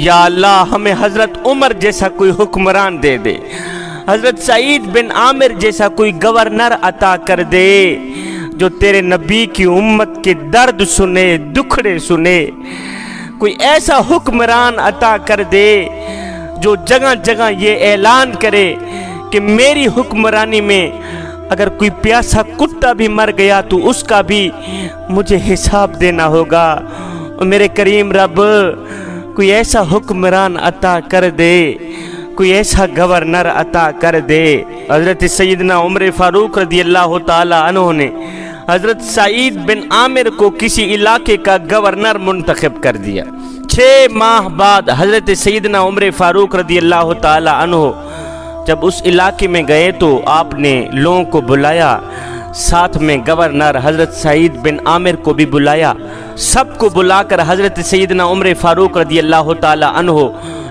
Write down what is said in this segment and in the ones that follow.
یا اللہ ہمیں حضرت عمر جیسا کوئی حکمران دے دے، حضرت سعید بن عامر جیسا کوئی گورنر عطا کر دے جو تیرے نبی کی امت کے درد سنے، دکھڑے سنے۔ کوئی ایسا حکمران عطا کر دے جو جگہ جگہ یہ اعلان کرے کہ میری حکمرانی میں اگر کوئی پیاسا کتا بھی مر گیا تو اس کا بھی مجھے حساب دینا ہوگا۔ اور میرے کریم رب کوئی ایسا حکمران عطا کر دے، کوئی ایسا گورنر عطا کر دے۔ حضرت سیدنا عمر فاروق رضی اللہ تعالی عنہ نے حضرت سعید بن عامر کو کسی علاقے کا گورنر منتخب کر دیا۔ 6 ماہ بعد حضرت سیدنا عمر فاروق رضی اللہ تعالی عنہ جب اس علاقے میں گئے تو آپ نے لوگوں کو بلایا، ساتھ میں گورنر حضرت سعید بن عامر کو بھی بلایا۔ سب کو بلا کر حضرت سیدنا عمر فاروق رضی اللہ تعالی عنہ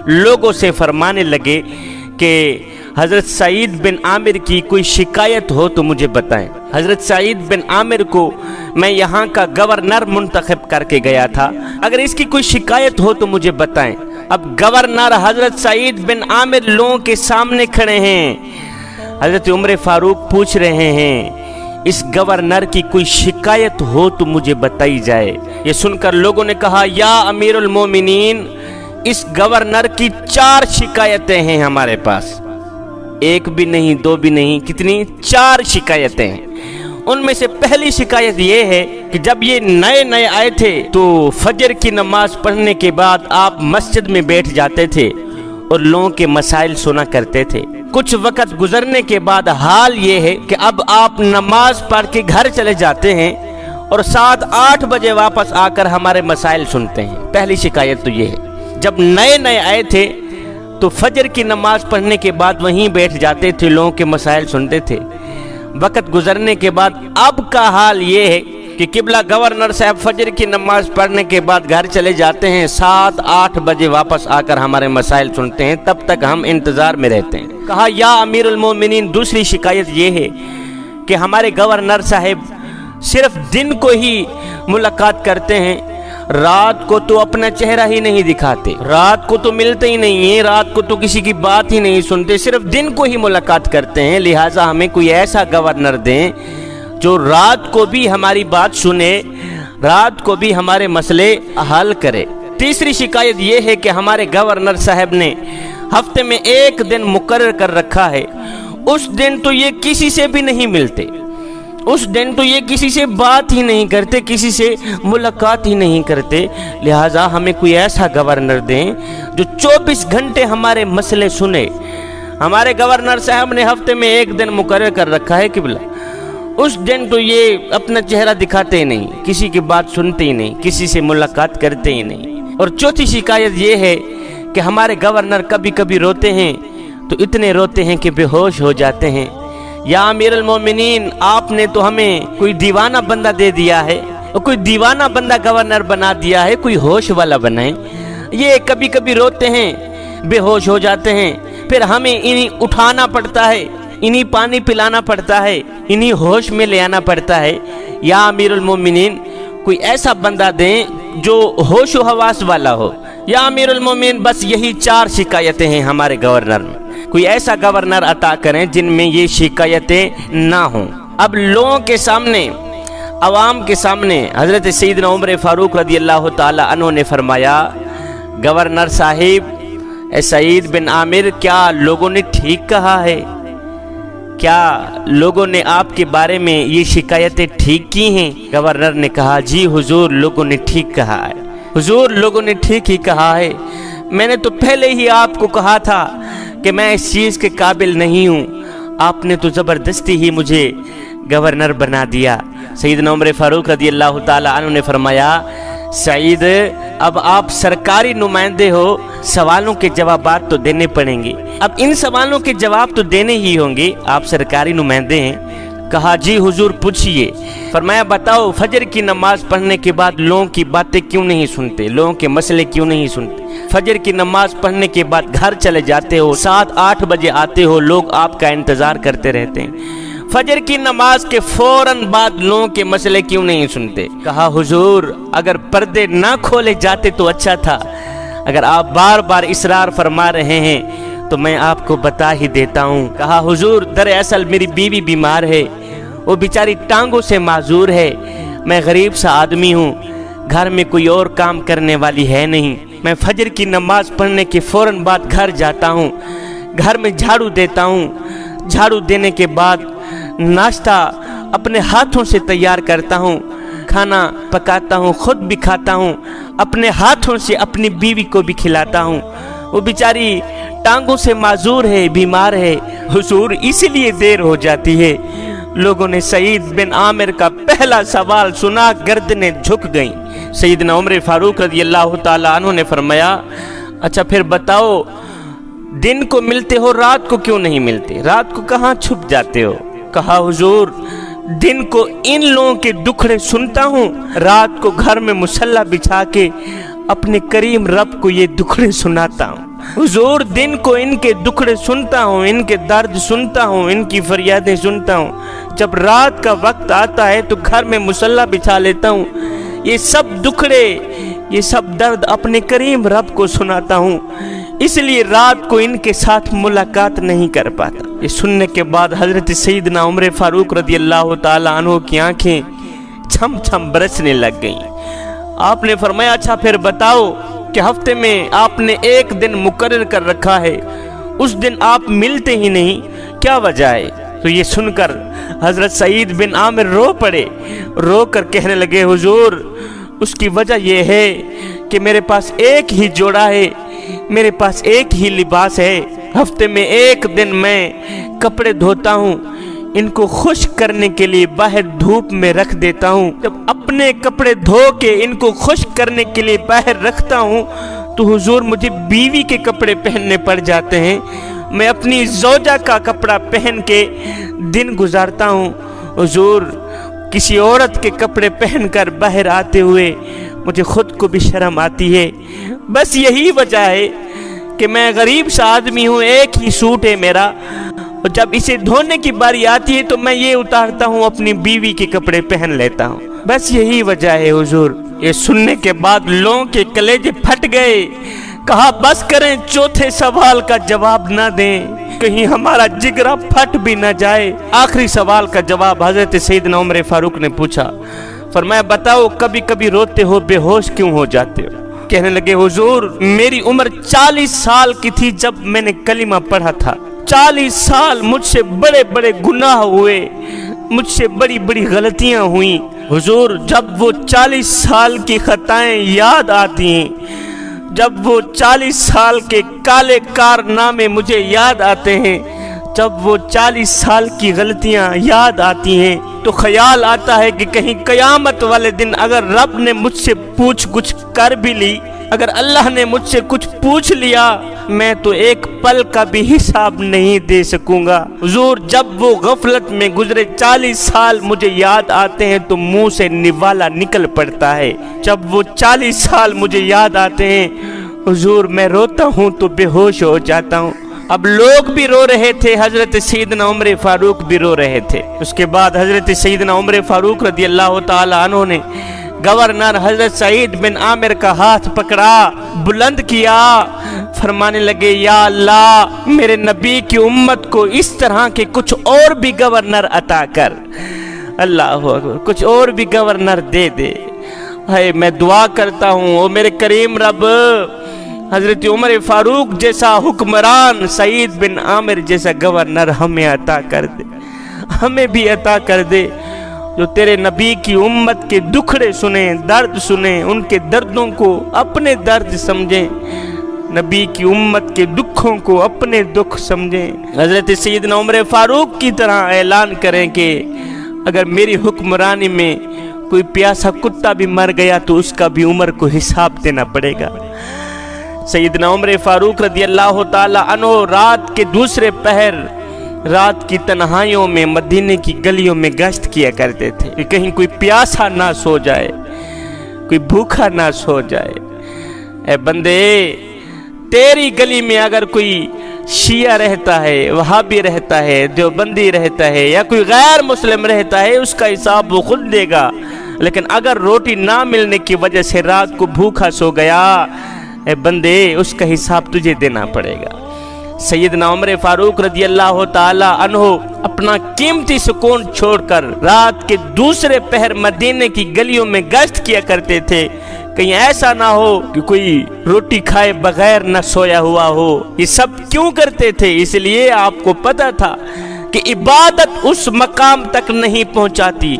لوگوں سے فرمانے لگے کہ حضرت سعید بن عامر کی کوئی شکایت ہو تو مجھے بتائیں۔ حضرت سعید بن عامر کو میں یہاں کا گورنر منتخب کر کے گیا تھا، اگر اس کی کوئی شکایت ہو تو مجھے بتائیں۔ اب گورنر حضرت سعید بن عامر لوگوں کے سامنے کھڑے ہیں، حضرت عمر فاروق پوچھ رہے ہیں اس گورنر کی کوئی شکایت ہو تو مجھے بتائی جائے۔ یہ سن کر لوگوں نے کہا یا امیر المومنین، اس گورنر کی 4 شکایتیں ہیں ہمارے پاس، 1 بھی نہیں 2 بھی نہیں، کتنی 4 شکایتیں ہیں۔ ان میں سے پہلی شکایت یہ ہے کہ جب یہ نئے آئے تھے تو فجر کی نماز پڑھنے کے بعد آپ مسجد میں بیٹھ جاتے تھے اور لوگوں کے مسائل سنا کرتے تھے۔ کچھ وقت گزرنے کے بعد حال یہ ہے کہ اب آپ نماز پڑھ کے گھر چلے جاتے ہیں اور 7-8 بجے واپس آ کر ہمارے مسائل سنتے ہیں۔ پہلی شکایت تو یہ ہے، جب نئے آئے تھے تو فجر کی نماز پڑھنے کے بعد وہیں بیٹھ جاتے تھے، لوگوں کے مسائل سنتے تھے۔ وقت گزرنے کے بعد اب کا حال یہ ہے کہ قبلہ گورنر صاحب فجر کی نماز پڑھنے کے بعد گھر چلے جاتے ہیں، 7-8 بجے واپس آ کر ہمارے مسائل سنتے ہیں، تب تک ہم انتظار میں رہتے ہیں۔ کہا یا امیر المومنین، دوسری شکایت یہ ہے کہ ہمارے گورنر صاحب صرف دن کو ہی ملاقات کرتے ہیں، رات کو تو اپنا چہرہ ہی نہیں دکھاتے، رات کو تو ملتے ہی نہیں ہیں، رات کو تو کسی کی بات ہی نہیں سنتے، صرف دن کو ہی ملاقات کرتے ہیں۔ لہٰذا ہمیں کوئی ایسا گورنر دیں جو رات کو بھی ہماری بات سنے، رات کو بھی ہمارے مسئلے حل کرے۔ تیسری شکایت یہ ہے کہ ہمارے گورنر صاحب نے ہفتے میں 1 دن مقرر کر رکھا ہے، اس دن تو یہ کسی سے بھی نہیں ملتے، اس دن تو یہ کسی سے بات ہی نہیں کرتے، کسی سے ملاقات ہی نہیں کرتے۔ لہٰذا ہمیں کوئی ایسا گورنر دیں جو 24 گھنٹے ہمارے مسئلے سنے۔ ہمارے گورنر صاحب نے ہفتے میں 1 دن مقرر کر رکھا ہے قبلہ، اس دن تو یہ اپنا چہرہ دکھاتے ہی نہیں، کسی کی بات سنتے ہی نہیں، کسی سے ملاقات کرتے ہی نہیں۔ اور چوتھی شکایت یہ ہے کہ ہمارے گورنر کبھی کبھی روتے ہیں تو اتنے روتے ہیں کہ بے ہوش ہو جاتے ہیں۔ یا امیر المومنین، آپ نے تو ہمیں کوئی دیوانہ بندہ دے دیا ہے، اور کوئی دیوانہ بندہ گورنر بنا دیا ہے، کوئی ہوش والا بنائیں۔ یہ کبھی کبھی روتے ہیں، بے ہوش ہو جاتے ہیں، پھر ہمیں انہیں اٹھانا پڑتا ہے، انہیں پانی پلانا پڑتا ہے، انہیں ہوش میں لے آنا پڑتا ہے۔ یا امیر المومنین، کوئی ایسا بندہ دیں جو ہوش و حواس والا ہو۔ یا امیر المومنین، بس یہی 4 شکایتیں ہیں ہمارے گورنر میں، کوئی ایسا گورنر عطا کریں جن میں یہ شکایتیں نہ ہوں۔ اب لوگوں کے سامنے، عوام کے سامنے حضرت سیدنا عمر فاروق رضی اللہ تعالی عنہ نے فرمایا، گورنر صاحب اے سعید بن عامر، کیا لوگوں نے ٹھیک کہا ہے؟ کیا لوگوں نے آپ کے بارے میں یہ شکایتیں ٹھیک کی ہیں؟ گورنر نے کہا جی حضور، لوگوں نے ٹھیک کہا ہے، حضور لوگوں نے ٹھیک ہی کہا ہے، میں نے تو پہلے ہی آپ کو کہا تھا کہ میں اس چیز کے قابل نہیں ہوں، آپ نے تو زبردستی ہی مجھے گورنر بنا دیا۔ سیدنا عمر فاروق رضی اللہ تعالی عنہ نے فرمایا، سعید اب آپ سرکاری نمائندے ہو، سوالوں کے جوابات تو دینے پڑیں گے، اب ان سوالوں کے جواب تو دینے ہی ہوں گے، آپ سرکاری نمائندے ہیں۔ کہا جی حضور پوچھئے۔ فرمایا بتاؤ، فجر کی نماز پڑھنے کے بعد لوگوں کی باتیں کیوں نہیں سنتے، لوگوں کے مسئلے کیوں نہیں سنتے؟ فجر کی نماز پڑھنے کے بعد گھر چلے جاتے ہو، 7-8 بجے آتے ہو، لوگ آپ کا انتظار کرتے رہتے ہیں، فجر کی نماز کے فوراً بعد لوگوں کے مسئلے کیوں نہیں سنتے؟ کہا حضور اگر پردے نہ کھولے جاتے تو اچھا تھا، اگر آپ بار بار اصرار فرما رہے ہیں تو میں آپ کو بتا ہی دیتا ہوں۔ کہا حضور دراصل میری بیوی بیمار ہے، وہ بیچاری ٹانگوں سے معذور ہے، میں غریب سا آدمی ہوں، گھر میں کوئی اور کام کرنے والی ہے نہیں، میں فجر کی نماز پڑھنے کے فوراً بعد گھر جاتا ہوں، گھر میں جھاڑو دیتا ہوں، جھاڑو دینے کے بعد ناشتہ اپنے ہاتھوں سے تیار کرتا ہوں، کھانا پکاتا ہوں، خود بھی کھاتا ہوں، اپنے ہاتھوں سے اپنی بیوی کو بھی کھلاتا ہوں، وہ بیچاری ٹانگوں سے معذور ہے، بیمار ہے، حضور اسی لیے دیر ہو جاتی ہے۔ لوگوں نے سعید بن عامر کا پہلا سوال سنا، گردنیں جھک گئیں۔ سیدنا عمر فاروق رضی اللہ تعالیٰ عنہ نے فرمایا اچھا پھر بتاؤ، دن کو ملتے ہو رات کو کیوں نہیں ملتے، رات کو کہاں چھپ جاتے ہو؟ کہا حضور دن کو ان لوگوں کے دکھڑے سنتا ہوں، رات کو گھر میں مصلی بچھا کے اپنے کریم رب کو یہ دکھڑے سناتا ہوں۔ حضور دن کو ان کے دکھڑے سنتا ہوں، ان کے درد سنتا ہوں، ان کی فریادیں سنتا ہوں، جب رات کا وقت آتا ہے تو گھر میں مصلی بچھا لیتا ہوں، یہ سب دکھڑے یہ سب درد اپنے کریم رب کو سناتا ہوں، اس لیے رات کو ان کے ساتھ ملاقات نہیں کر پاتا۔ یہ سننے کے بعد حضرت سیدنا عمر فاروق رضی اللہ تعالیٰ عنہ کی آنکھیں چھم چھم برسنے لگ گئیں۔ آپ نے فرمایا اچھا پھر بتاؤ کہ ہفتے میں آپ نے ایک دن مقرر کر رکھا ہے، اس دن آپ ملتے ہی نہیں، کیا وجہ ہے؟ تو یہ سن کر حضرت سعید بن عامر رو پڑے، رو کر کہنے لگے حضور اس کی وجہ یہ ہے کہ میرے پاس ایک ہی جوڑا ہے، میرے پاس ایک ہی لباس ہے، ہفتے میں ایک دن میں کپڑے دھوتا ہوں، ان کو خشک کرنے کے لیے باہر دھوپ میں رکھ دیتا ہوں، جب اپنے کپڑے دھو کے ان کو خشک کرنے کے لیے باہر رکھتا ہوں تو حضور مجھے بیوی کے کپڑے پہننے پڑ جاتے ہیں، میں اپنی زوجہ کا کپڑا پہن کے دن گزارتا ہوں، حضور کسی عورت کے کپڑے پہن کر باہر آتے ہوئے مجھے خود کو بھی شرم آتی ہے، بس یہی وجہ ہے کہ میں غریب سا آدمی ہوں، ایک ہی سوٹ ہے میرا، اور جب اسے دھونے کی باری آتی ہے تو میں یہ اتارتا ہوں، اپنی بیوی کے کپڑے پہن لیتا ہوں، بس یہی وجہ ہے حضور۔ یہ سننے کے بعد لوگوں کے کلیجے پھٹ گئے، کہا بس کریں، چوتھے سوال کا جواب نہ دیں، کہیں ہمارا جگرا پھٹ بھی نہ جائے۔ آخری سوال کا جواب حضرت سیدنا عمر فاروق نے پوچھا، فرمایا بتاؤ کبھی کبھی روتے ہو، بے ہوش کیوں ہو جاتے ہو؟ کہنے لگے حضور میری عمر 40 سال کی تھی جب میں نے کلمہ پڑھا تھا، 40 سال مجھ سے بڑے بڑے گناہ ہوئے، مجھ سے بڑی بڑی غلطیاں ہوئیں، حضور جب وہ 40 سال کی خطائیں یاد آتی ہیں، جب وہ 40 سال کے کالے کارنامے مجھے یاد آتے ہیں، جب وہ 40 سال کی غلطیاں یاد آتی ہیں تو خیال آتا ہے کہ کہیں قیامت والے دن اگر رب نے مجھ سے پوچھ گچھ کر بھی لی، اگر اللہ نے مجھ سے کچھ پوچھ لیا، میں تو ایک پل کا بھی حساب نہیں دے سکوں گا۔ حضور جب وہ غفلت میں گزرے 40 سال مجھے یاد آتے ہیں تو منہ سے نوالا نکل پڑتا ہے، جب وہ 40 سال مجھے یاد آتے ہیں حضور میں روتا ہوں تو بے ہوش ہو جاتا ہوں۔ اب لوگ بھی رو رہے تھے، حضرت سیدنا عمر فاروق بھی رو رہے تھے۔ اس کے بعد حضرت سیدنا عمر فاروق رضی اللہ تعالی عنہ نے گورنر حضرت سعید بن عامر کا ہاتھ پکڑا، بلند کیا، فرمانے لگے یا اللہ میرے نبی کی امت کو اس طرح کے کچھ اور بھی گورنر عطا کر، اللہ اکبر، کچھ اور بھی گورنر دے دے، ہے میں دعا کرتا ہوں او میرے کریم رب، حضرت عمر فاروق جیسا حکمران، سعید بن عامر جیسا گورنر ہمیں عطا کر دے، ہمیں بھی عطا کر دے، جو تیرے نبی کی امت کے دکھڑے سنیں، درد سنیں، ان کے دردوں کو اپنے درد سمجھیں، نبی کی امت کے دکھوں کو اپنے دکھ سمجھیں، حضرت سیدنا عمر فاروق کی طرح اعلان کریں کہ اگر میری حکمرانی میں کوئی پیاسا کتا بھی مر گیا تو اس کا بھی عمر کو حساب دینا پڑے گا۔ سیدنا عمر فاروق رضی اللہ تعالی عنہ رات کے دوسرے پہر، رات کی تنہائیوں میں مدینے کی گلیوں میں گشت کیا کرتے تھے کہ کہیں کوئی پیاسا نہ سو جائے، کوئی بھوکا نہ سو جائے۔ اے بندے تیری گلی میں اگر کوئی شیعہ رہتا ہے، وہابی رہتا ہے، دیوبندی رہتا ہے یا کوئی غیر مسلم رہتا ہے، اس کا حساب وہ خود دے گا، لیکن اگر روٹی نہ ملنے کی وجہ سے رات کو بھوکا سو گیا، اے بندے اس کا حساب تجھے دینا پڑے گا۔ سیدنا عمر فاروق رضی اللہ تعالی عنہ اپنا قیمتی سکون چھوڑ کر رات کے دوسرے پہر مدینے کی گلیوں میں گشت کیا کرتے تھے، کہیں ایسا نہ ہو کہ کوئی روٹی کھائے بغیر نہ سویا ہوا ہو۔ یہ سب کیوں کرتے تھے؟ اس لیے آپ کو پتا تھا کہ عبادت اس مقام تک نہیں پہنچاتی،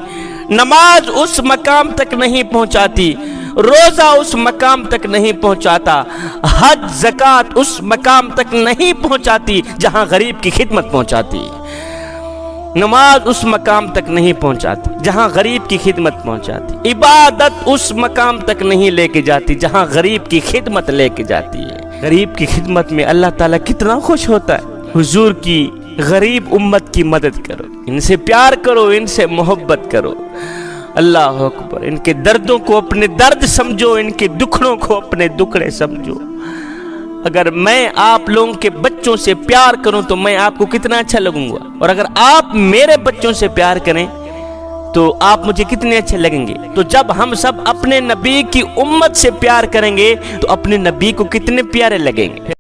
نماز اس مقام تک نہیں پہنچاتی، روزہ اس مقام تک نہیں پہنچاتا، حج زکوٰۃ اس مقام تک نہیں پہنچاتی جہاں غریب کی خدمت پہنچاتی، نماز اس مقام تک نہیں پہنچاتی جہاں غریب کی خدمت پہنچاتی، عبادت اس مقام تک نہیں لے کے جاتی جہاں غریب کی خدمت لے کے جاتی ہے۔ غریب کی خدمت میں اللہ تعالیٰ کتنا خوش ہوتا ہے۔ حضور کی غریب امت کی مدد کرو، ان سے پیار کرو، ان سے محبت کرو۔ اللہ اکبر، ان کے دردوں کو اپنے درد سمجھو، ان کے دکھڑوں کو اپنے دکھڑے سمجھو۔ اگر میں آپ لوگوں کے بچوں سے پیار کروں تو میں آپ کو کتنا اچھا لگوں گا، اور اگر آپ میرے بچوں سے پیار کریں تو آپ مجھے کتنے اچھے لگیں گے۔ تو جب ہم سب اپنے نبی کی امت سے پیار کریں گے تو اپنے نبی کو کتنے پیارے لگیں گے۔